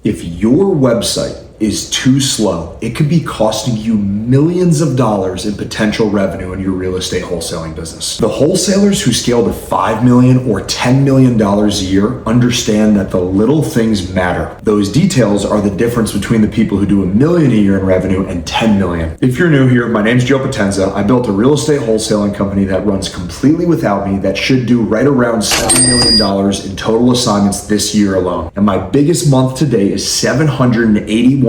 If your website is too slow, it could be costing you millions of dollars in potential revenue in your real estate wholesaling business. The wholesalers who scale to $5 million or $10 million a year understand that the little things matter. Those details are the difference between the people who do $1 million a year in revenue and $10 million. If you're new here, my name's Joe Potenza. I built a real estate wholesaling company that runs completely without me that should do right around $7 million in total assignments this year alone. And my biggest month to date is $781,000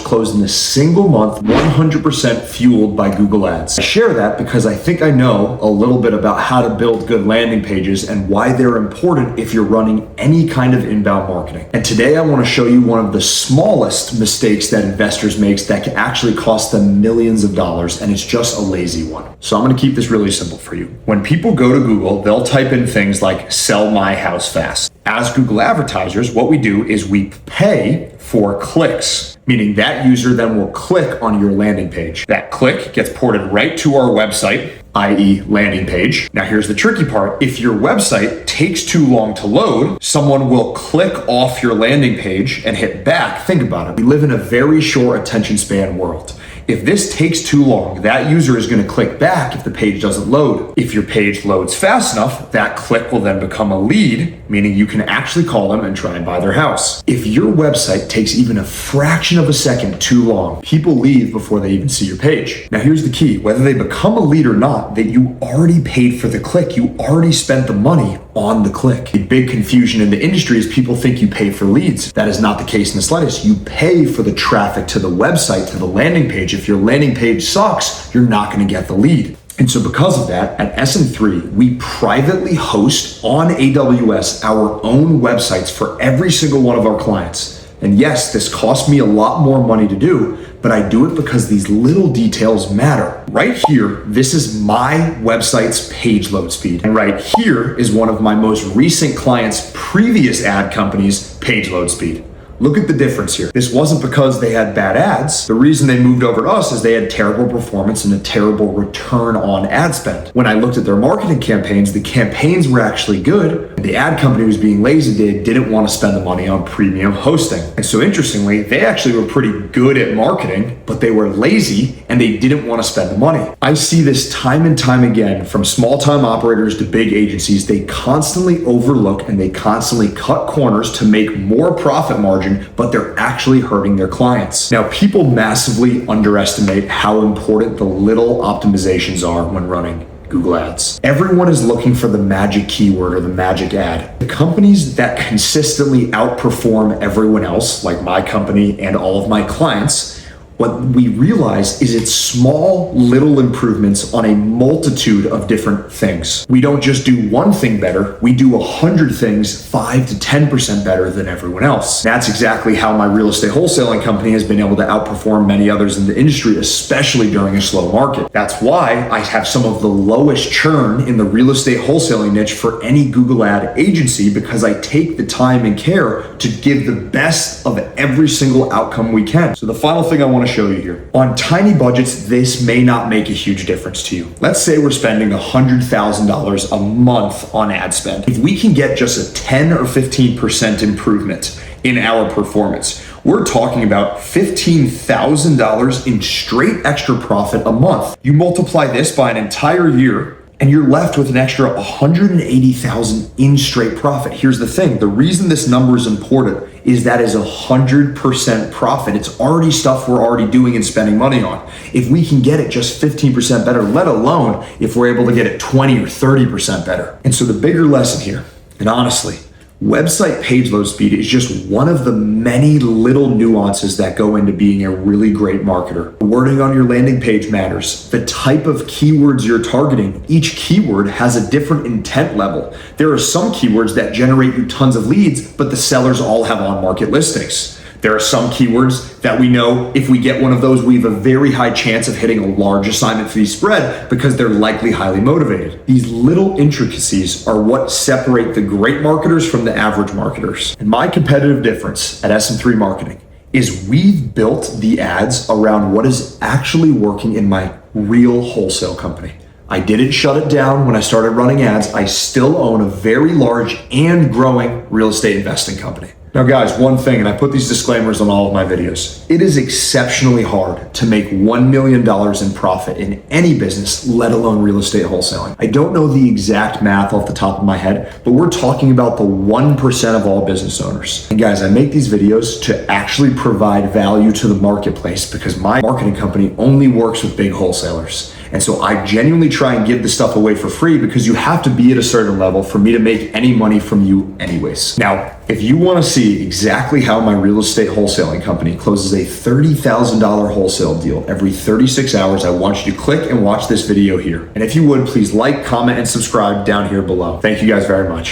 closed in a single month, 100% fueled by Google Ads. I share that because I think I know a little bit about how to build good landing pages and why they're important if you're running any kind of inbound marketing. And today I want to show you one of the smallest mistakes that investors make that can actually cost them millions of dollars, and it's just a lazy one. So I'm going to keep this really simple for you. When people go to Google, they'll type in things like "sell my house fast." As Google advertisers, what we do is we pay for clicks, meaning that user then will click on your landing page. That click gets ported right to our website, i.e. landing page. Now here's the tricky part. If your website takes too long to load, someone will click off your landing page and hit back. Think about it. We live in a very short attention span world. If this takes too long, that user is going to click back if the page doesn't load. If your page loads fast enough, that click will then become a lead, meaning you can actually call them and try and buy their house. If your website takes even a fraction of a second too long, people leave before they even see your page. Now here's the key. Whether they become a lead or not, that you already paid for the click. You already spent the money on the click. The big confusion in the industry is people think you pay for leads. That is not the case in the slightest. You pay for the traffic to the website, to the landing page. If your landing page sucks, you're not going to get the lead. And so because of that, at SM3, we privately host on AWS our own websites for every single one of our clients. And yes, this costs me a lot more money to do, but I do it because these little details matter. Right here, this is my website's page load speed. And right here is one of my most recent clients' previous ad company's page load speed. Look at the difference here. This wasn't because they had bad ads. The reason they moved over to us is they had terrible performance and a terrible return on ad spend. When I looked at their marketing campaigns, the campaigns were actually good. The ad company was being lazy. They didn't want to spend the money on premium hosting. And so interestingly, they actually were pretty good at marketing, but they were lazy and they didn't want to spend the money. I see this time and time again from small time operators to big agencies. They constantly overlook and they constantly cut corners to make more profit margin, but they're actually hurting their clients. Now, people massively underestimate how important the little optimizations are when running Google Ads. Everyone is looking for the magic keyword or the magic ad. The companies that consistently outperform everyone else, like my company and all of my clients, what we realize is it's small, little improvements on a multitude of different things. We don't just do one thing better, we do 100 things 5 to 10% better than everyone else. That's exactly how my real estate wholesaling company has been able to outperform many others in the industry, especially during a slow market. That's why I have some of the lowest churn in the real estate wholesaling niche for any Google ad agency, because I take the time and care to give the best of every single outcome we can. So the final thing I want to show you here. On tiny budgets, this may not make a huge difference to you. Let's say we're spending $100,000 a month on ad spend. If we can get just a 10 or 15% improvement in our performance, we're talking about $15,000 in straight extra profit a month. You multiply this by an entire year, and you're left with an extra $180,000 in straight profit. Here's the thing. The reason this number is important is that is 100% profit. It's already stuff we're already doing and spending money on. If we can get it just 15% better, let alone if we're able to get it 20 or 30% better. And so the bigger lesson here, and honestly, website page load speed is just one of the many little nuances that go into being a really great marketer. The wording on your landing page matters. The type of keywords you're targeting, each keyword has a different intent level. There are some keywords that generate you tons of leads, but the sellers all have on-market listings. There are some keywords that we know if we get one of those, we have a very high chance of hitting a large assignment fee spread because they're likely highly motivated. These little intricacies are what separate the great marketers from the average marketers. And my competitive difference at SM3 Marketing is we've built the ads around what is actually working in my real wholesale company. I didn't shut it down when I started running ads. I still own a very large and growing real estate investing company. Now guys, one thing, and I put these disclaimers on all of my videos, it is exceptionally hard to make $1 million in profit in any business, let alone real estate wholesaling. I don't know the exact math off the top of my head, but we're talking about the 1% of all business owners. And guys, I make these videos to actually provide value to the marketplace because my marketing company only works with big wholesalers. And so I genuinely try and give this stuff away for free because you have to be at a certain level for me to make any money from you anyways. Now, if you want to see exactly how my real estate wholesaling company closes a $30,000 wholesale deal every 36 hours, I want you to click and watch this video here. And if you would, please like, comment, and subscribe down here below. Thank you guys very much.